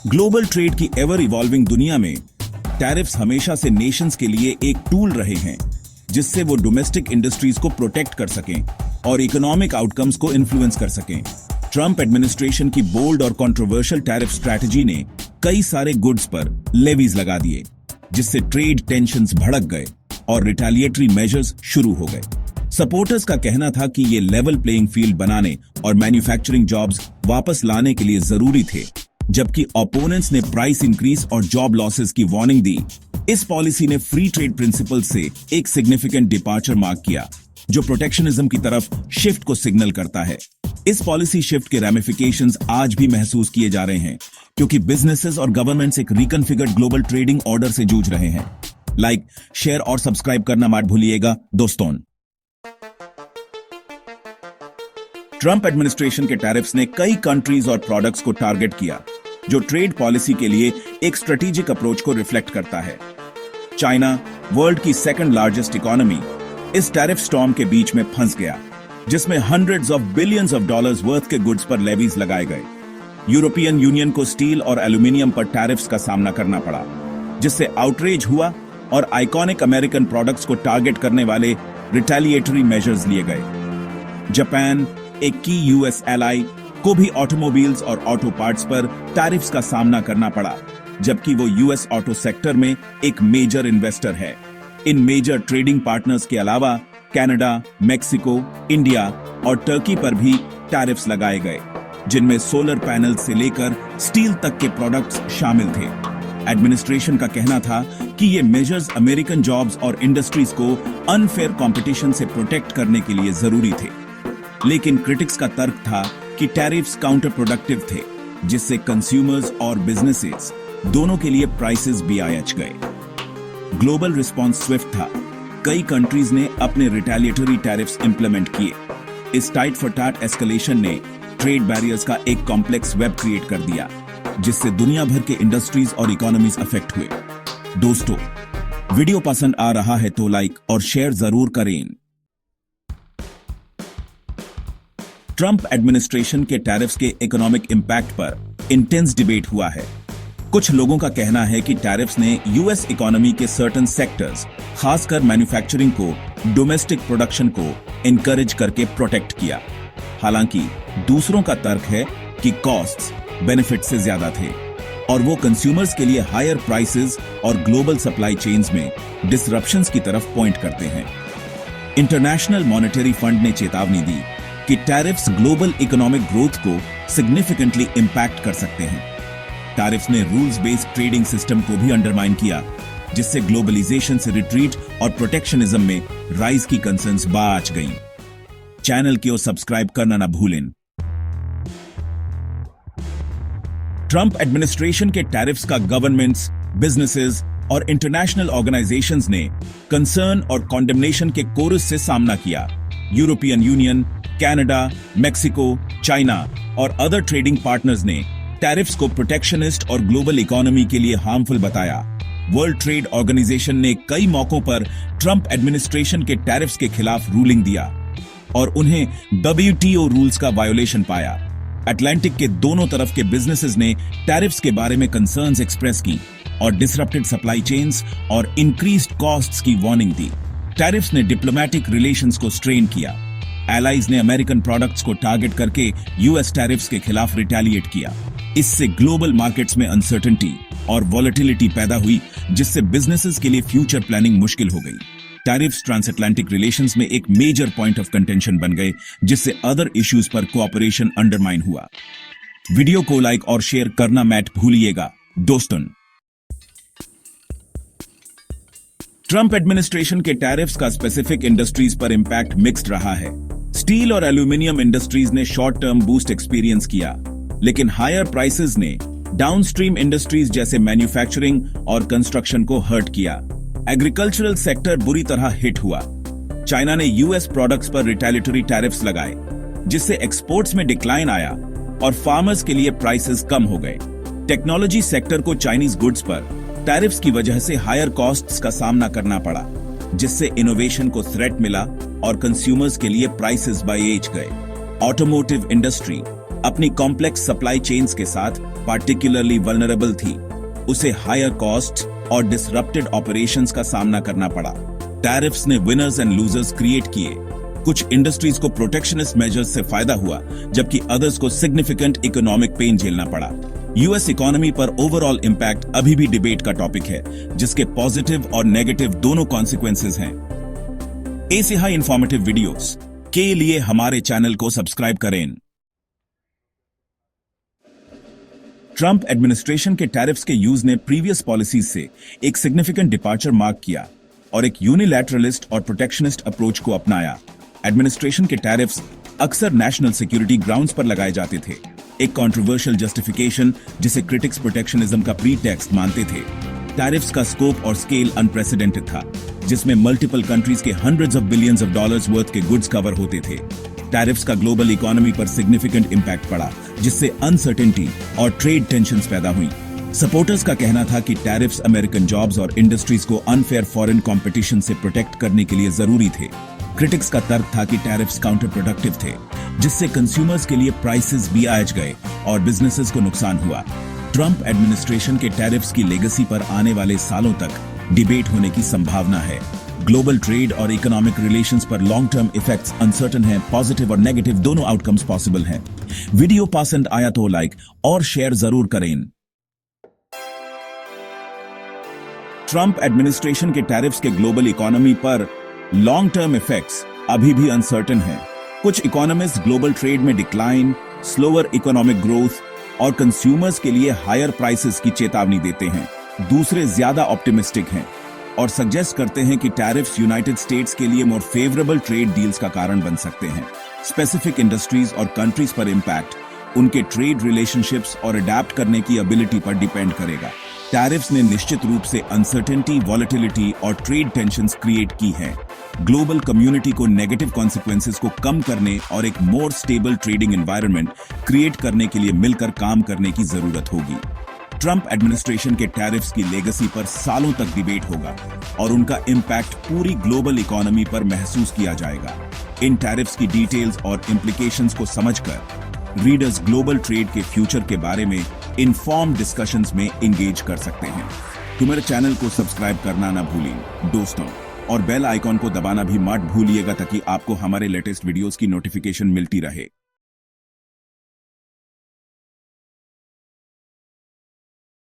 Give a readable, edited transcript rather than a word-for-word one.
Global trade की ever evolving दुनिया में टैरिफ्स हमेशा से नेशंस के लिए एक टूल रहे हैं जिससे वो डोमेस्टिक इंडस्ट्रीज को प्रोटेक्ट कर सकें और इकोनॉमिक आउटकम्स को इन्फ्लुएंस कर सकें। ट्रंप एडमिनिस्ट्रेशन की बोल्ड और कंट्रोवर्शियल टैरिफ स्ट्रैटेजी ने कई सारे गुड्स पर लेवीज लगा दिए, जिससे ट्रेड टेंशंस भड़क गए और रिटेलिएटरी मेजर्स शुरू हो गए। सपोर्टर्स का कहना था कि ये लेवल प्लेइंग फील्ड बनाने और मैन्युफैक्चरिंग जॉब्स वापस लाने के लिए जरूरी थे, जबकि ओपोनेंट्स ने प्राइस इंक्रीज और जॉब लॉसेस की वार्निंग दी। इस पॉलिसी ने फ्री ट्रेड प्रिंसिपल से एक सिग्निफिकेंट डिपार्चर मार्क किया, जो प्रोटेक्शनिज्म की तरफ शिफ्ट को सिग्नल करता है। इस पॉलिसी शिफ्ट के रैमिफिकेशंस आज भी महसूस किए जा रहे हैं, क्योंकि बिजनेसेस और गवर्नमेंट्स एक रिकॉन्फिगर्ड ग्लोबल ट्रेडिंग ऑर्डर से जूझ रहे हैं। लाइक, शेयर और सब्सक्राइब करना मत भूलिएगा दोस्तों। ट्रंप एडमिनिस्ट्रेशन के टैरिफ्स ने कई कंट्रीज और प्रोडक्ट्स को टारगेट किया, जो ट्रेड पॉलिसी के लिए एक स्ट्रेटेजिक अप्रोच को रिफ्लेक्ट करता है। चाइना, वर्ल्ड की सेकंड लार्जेस्ट इकोनॉमी, इस टैरिफ स्टॉर्म के बीच में फंस गया, जिसमें hundreds of billions of dollars worth के गुड्स पर लेवीज लगाए गए। यूरोपियन यूनियन को स्टील और एल्यूमिनियम पर टैरिफ्स का सामना करना पड़ा, जिससे आउटरेज हुआ और आइकॉनिक अमेरिकन प्रोडक्ट्स को टारगेट करने वाले रिटेलिएटरी मेजर्स लिए गए। जापान, एक की यूएस एलाई, को भी ऑटोमोबाइल्स और ऑटो पार्ट्स पर टैरिफ्स का सामना करना पड़ा, जबकि वो यूएस ऑटो सेक्टर में एक मेजर इन्वेस्टर है। इन मेजर ट्रेडिंग पार्टनर्स के अलावा कनाडा, मेक्सिको, इंडिया और टर्की पर भी टैरिफ्स लगाए गए, जिनमें सोलर पैनल से लेकर स्टील तक के प्रोडक्ट्स शामिल थे। एडमिनिस्ट्रेशन का कहना था कि ये मेजर्स अमेरिकन जॉब्स और इंडस्ट्रीज को अनफेयर कंपटीशन से प्रोटेक्ट करने के लिए जरूरी थे, लेकिन क्रिटिक्स का तर्क था कि टैरिफ्स काउंटर प्रोडक्टिव थे, जिससे कंज्यूमर्स और बिजनेसेस दोनों के लिए प्राइसेस भी आयच गए। ग्लोबल रिस्पांस स्विफ्ट था। कई कंट्रीज ने अपने रिटेलिएटरी टैरिफ्स इंप्लीमेंट किए। इस टाइट फॉर टैट एस्केलेशन ने ट्रेड बैरियर्स का एक कॉम्प्लेक्स वेब क्रिएट कर दिया, जिससे दुनिया भर के इंडस्ट्रीज और इकोनॉमीज अफेक्ट हुए। दोस्तों, वीडियो पसंद आ रहा है तो लाइक और शेयर जरूर करें। ट्रंप एडमिनिस्ट्रेशन के टैरिफ्स के इकोनॉमिक इंपैक्ट पर इंटेंस डिबेट हुआ है। कुछ लोगों का कहना है कि टैरिफ्स ने यूएस इकोनॉमी के सर्टेन सेक्टर्स, खासकर मैन्युफैक्चरिंग को, डोमेस्टिक प्रोडक्शन को इनकरेज करके प्रोटेक्ट किया। हालांकि दूसरों का तर्क है कि कॉस्ट्स बेनिफिट से ज्यादा थे और वो कंज्यूमर्स के लिए हायर प्राइसेस और ग्लोबल सप्लाई चेन्स में डिसरप्शंस की तरफ पॉइंट करते हैं। इंटरनेशनल मॉनेटरी फंड ने चेतावनी दी कि टैरिफ्स ग्लोबल इकोनॉमिक ग्रोथ को सिग्निफिकेंटली इंपैक्ट कर सकते हैं। टैरिफ्स ने रूल्स बेस्ड ट्रेडिंग सिस्टम को भी अंडरमाइन किया, जिससे ग्लोबलाइजेशन से रिट्रीट और प्रोटेक्शनिज्म में राइज की कंसर्न्स बाज गईं। चैनल को सब्सक्राइब करना ना भूलें। ट्रंप एडमिनिस्ट्रेशन के टैरिफ्स का गवर्नमेंट्स, बिजनेसेस और इंटरनेशनल ऑर्गेनाइजेशंस ने कंसर्न और कॉन्डेमनेशन के कोरस से सामना किया। European union, Canada, Mexico, China और अदर ट्रेडिंग पार्टनर्स ने टैरिफ्स को प्रोटेक्शनिस्ट और ग्लोबल इकोनॉमी के लिए हार्मफुल बताया। वर्ल्ड ट्रेड ऑर्गेनाइजेशन ने कई मौकों पर ट्रंप एडमिनिस्ट्रेशन के टैरिफ्स के खिलाफ रूलिंग दिया और उन्हें WTO रूल्स का वायोलेशन पाया। अटलांटिक के दोनों तरफ के बिजनेसेस ने टैरिफ्स के बारे में कंसर्न्स एक्सप्रेस की और डिसरप्टेड सप्लाई चेन्स और इंक्रीज्ड कॉस्ट्स की वार्निंग दी। टैरिफ्स ने डिप्लोमेटिक रिलेशंस को स्ट्रेन किया। एलाइज ने अमेरिकन प्रोडक्ट्स को टारगेट करके यूएस टैरिफ्स के खिलाफ रिटेलिएट किया। इससे ग्लोबल मार्केट्स में अनसर्टेनिटी और वॉलेटिलिटी पैदा हुई, जिससे बिजनेसेस के लिए फ्यूचर प्लानिंग मुश्किल हो गई। टैरिफ्स ट्रांसअटलांटिक रिलेशंस में एक मेजर पॉइंट ऑफ कंटेंशन बन गए, जिससे अदर इश्यूज पर कोऑपरेशन अंडरमाइन हुआ। वीडियो को लाइक और शेयर करना मत भूलिएगा दोस्तों। ट्रंप एडमिनिस्ट्रेशन के टैरिफ्स का स्पेसिफिक इंडस्ट्रीज पर इंपैक्ट मिक्स्ड रहा है। स्टील और एल्यूमिनियम इंडस्ट्रीज ने शॉर्ट टर्म बूस्ट एक्सपीरियंस किया, लेकिन हायर प्राइसेस ने डाउनस्ट्रीम इंडस्ट्रीज जैसे मैन्युफैक्चरिंग और कंस्ट्रक्शन को हर्ट किया। एग्रीकल्चरल सेक्टर बुरी तरह हिट हुआ। चाइना ने यूएस प्रोडक्ट्स पर रिटेलिएटरी टैरिफ्स लगाए, जिससे एक्सपोर्ट्स में डिक्लाइन आया और फार्मर्स के लिए प्राइसेस कम हो गए। टेक्नोलॉजी सेक्टर को चाइनीज गुड्स पर टैरिफ्स की वजह से हायर कॉस्ट्स का सामना करना पड़ा, जिससे इनोवेशन को थ्रेट मिला और कंज्यूमर्स के लिए प्राइसेस बाय एज गए। ऑटोमोटिव इंडस्ट्री, अपनी कॉम्प्लेक्स सप्लाई चेन्स के साथ पार्टिकुलरली वल्नरेबल थी। उसे हायर कॉस्ट और डिसरप्टेड ऑपरेशंस का सामना करना पड़ा। टैरिफ्स ने विनर्स एंड लूजर्स क्रिएट किए। कुछ इंडस्ट्रीज को प्रोटेक्शनिस्ट मेजर्स से फायदा हुआ, जबकि अदर्स को सिग्निफिकेंट इकोनॉमिक पेन झेलना पड़ा। यूएस इकोनॉमी पर ओवरऑल इंपैक्ट अभी भी डिबेट का टॉपिक है, जिसके पॉजिटिव और नेगेटिव दोनों कॉन्सिक्वेंसेज हैं। ऐसे ही इंफॉर्मेटिव वीडियोस के लिए हमारे चैनल को सब्सक्राइब करें। ट्रंप एडमिनिस्ट्रेशन के टैरिफ्स के यूज ने प्रीवियस पॉलिसीज से एक सिग्निफिकेंट डिपार्चर मार्क किया और एक यूनिलैटरलिस्ट और प्रोटेक्शनिस्ट अप्रोच को अपनाया। एडमिनिस्ट्रेशन के टैरिफ्स अक्सर नेशनल सिक्योरिटी ग्राउंड्स पर लगाए जाते थे, एक कंट्रोवर्शियल जस्टिफिकेशन जिसे क्रिटिक्स प्रोटेक्शनिज्म का प्रीटेक्स्ट मानते थे। टैरिफ्स का स्कोप और स्केल अनप्रेसिडेंटेड था, जिसमें मल्टीपल कंट्रीज के hundreds of billions of dollars worth के गुड्स कवर होते थे। टैरिफ्स का ग्लोबल इकोनॉमी पर सिग्निफिकेंट इंपैक्ट पड़ा, जिससे अनसर्टेनिटी और ट्रेड टेंशंस पैदा हुई। सपोर्टर्स का कहना था कि टैरिफ्स अमेरिकन जॉब्स और इंडस्ट्रीज को अनफेयर फॉरेन कंपटीशन से प्रोटेक्ट करने के लिए जरूरी थे। क्रिटिक्स का तर्क था कि टैरिफ्स काउंटर प्रोडक्टिव थे, जिससे कंज्यूमर्स के लिए प्राइसेस भी आज गए और बिजनेसेस को नुकसान हुआ। ट्रंप एडमिनिस्ट्रेशन के टैरिफ्स की लेगेसी पर आने वाले सालों तक डिबेट होने की संभावना है। ग्लोबल ट्रेड और इकोनॉमिक रिलेशंस पर लॉन्ग टर्म इफेक्ट्स अनसर्टेन हैं। पॉजिटिव और नेगेटिव दोनों आउटकम्स पॉसिबल हैं। वीडियो पसंद आया तो लाइक और शेयर जरूर करें। ट्रंप एडमिनिस्ट्रेशन के टैरिफ्स के ग्लोबल इकोनॉमी पर लॉन्ग टर्म इफेक्ट्स अभी भी अनसर्टेन हैं। कुछ इकोनॉमिस्ट ग्लोबल ट्रेड में डिक्लाइन, स्लोअर इकोनॉमिक ग्रोथ और कंज्यूमर्स के लिए हायर प्राइसेस की चेतावनी देते हैं। दूसरे ज्यादा ऑप्टिमिस्टिक हैं और सजेस्ट करते हैं कि टैरिफ्स यूनाइटेड स्टेट्स के लिए मोर फेवरेबल ट्रेड डील्स का कारण बन सकते हैं। स्पेसिफिक इंडस्ट्रीज और कंट्रीज पर इंपैक्ट उनके ट्रेड रिलेशनशिप्स और अडैप्ट करने की एबिलिटी पर डिपेंड करेगा। टैरिफ्स ने निश्चित रूप से अनसर्टेनिटी, वॉलेटिलिटी और ट्रेड टेंशंस क्रिएट की हैं। ग्लोबल कम्युनिटी को नेगेटिव कॉन्सिक्वेंसेस को कम करने और एक more stable trading environment create करने के लिए मिलकर काम करने की जरूरत होगी। ट्रंप एडमिनिस्ट्रेशन के टैरिफ्स की लेगेसी पर सालों तक डिबेट होगा और उनका इंपैक्ट पूरी ग्लोबल इकोनॉमी पर महसूस किया जाएगा। इन टैरिफ्स की डिटेल्स और इम्प्लीकेशंस को समझकर रीडर्स ग्लोबल ट्रेड के फ्यूचर के बारे में इन्फॉर्म्ड डिस्कशंस में एंगेज कर सकते हैं। तो मेरे चैनल को सब्सक्राइब करना ना भूलें दोस्तों, और बेल आइकॉन को दबाना भी मत भूलिएगा ताकि आपको हमारे लेटेस्ट वीडियोस की नोटिफिकेशन मिलती रहे।